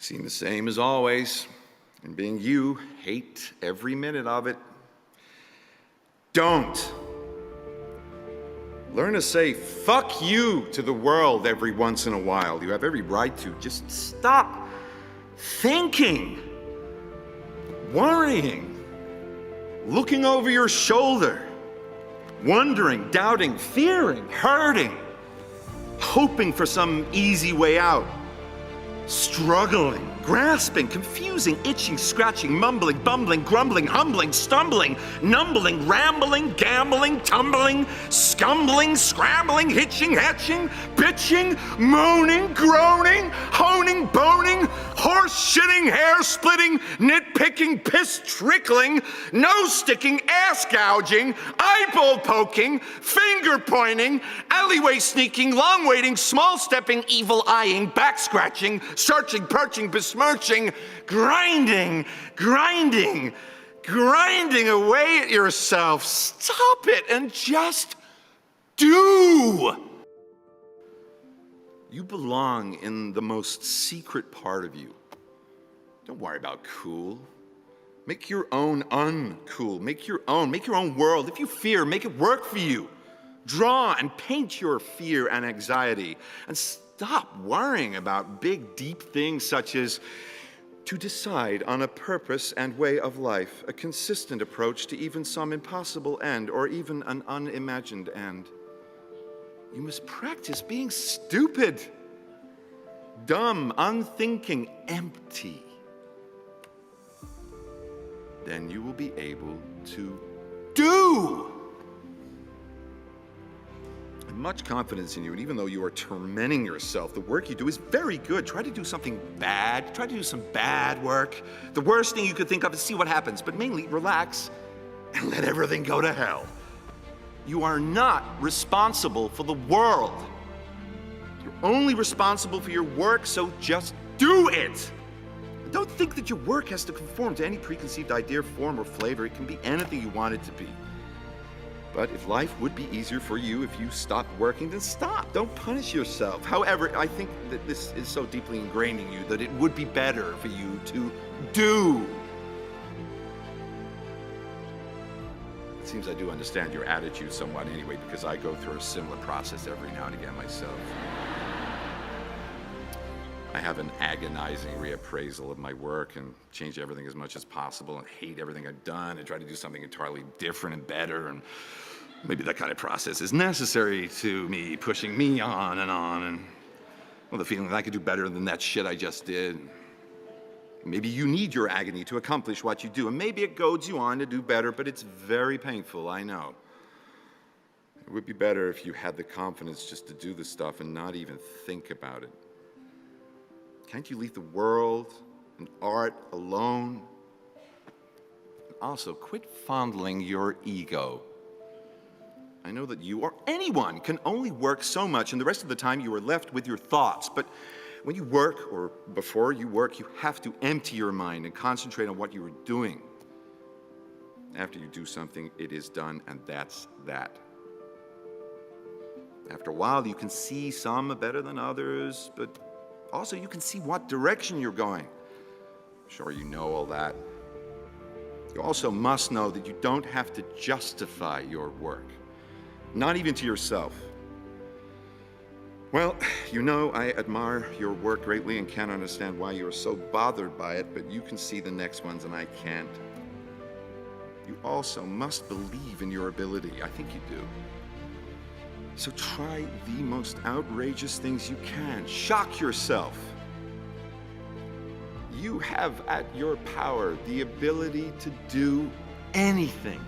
Seem the same as always, and being you, hate every minute of it. Don't. Learn to say fuck you to the world every once in a while. You have every right to. Just stop thinking, worrying, looking over your shoulder, wondering, doubting, fearing, hurting, hoping for some easy way out, struggling, grasping, confusing, itching, scratching, mumbling, bumbling, grumbling, humbling, stumbling, numbling, rambling, gambling, tumbling, scumbling, scrambling, hitching, hatching, bitching, moaning, groaning, honing, boning, horse-shitting, hair-splitting, nitpicking, piss-trickling, nose-sticking, ass-gouging, eyeball-poking, finger-pointing, alleyway-sneaking, long-waiting, small-stepping, evil-eyeing, back-scratching, searching, perching, besmirching, grinding away at yourself. Stop it and just do. You belong in the most secret part of you. Don't worry about cool. Make your own uncool. Make your own world. If you fear, make it work for you. Draw and paint your fear and anxiety, and stop worrying about big, deep things such as to decide on a purpose and way of life, a consistent approach to even some impossible end, or even an unimagined end. You must practice being stupid, dumb, unthinking, empty. Then you will be able to do. I have much confidence in you, and even though you are tormenting yourself, the work you do is very good. Try to do something bad. Try to do some bad work. The worst thing you could think of is see what happens, but mainly relax and let everything go to hell. You are not responsible for the world. You're only responsible for your work, so just do it. Don't think that your work has to conform to any preconceived idea, form, or flavor. It can be anything you want it to be. But if life would be easier for you if you stopped working, then stop. Don't punish yourself. However, I think that this is so deeply ingrained in you that it would be better for you to do. It seems I do understand your attitude somewhat anyway, because I go through a similar process every now and again myself. I have an agonizing reappraisal of my work and change everything as much as possible and hate everything I've done and try to do something entirely different and better. And maybe that kind of process is necessary to me, pushing me on, and well, the feeling that I could do better than that shit I just did. Maybe you need your agony to accomplish what you do, and maybe it goads you on to do better, but it's very painful, I know. It would be better if you had the confidence just to do the stuff and not even think about it. Can't you leave the world and art alone? Also, quit fondling your ego. I know that you or anyone can only work so much, and the rest of the time you are left with your thoughts. But when you work, or before you work, you have to empty your mind and concentrate on what you are doing. After you do something, it is done, and that's that. After a while, you can see some are better than others, but also you can see what direction you're going. I'm sure you know all that. You also must know that you don't have to justify your work, not even to yourself. Well, you know I admire your work greatly and can't understand why you are so bothered by it, but you can see the next ones and I can't. You also must believe in your ability. I think you do. So try the most outrageous things you can. Shock yourself. You have at your power the ability to do anything.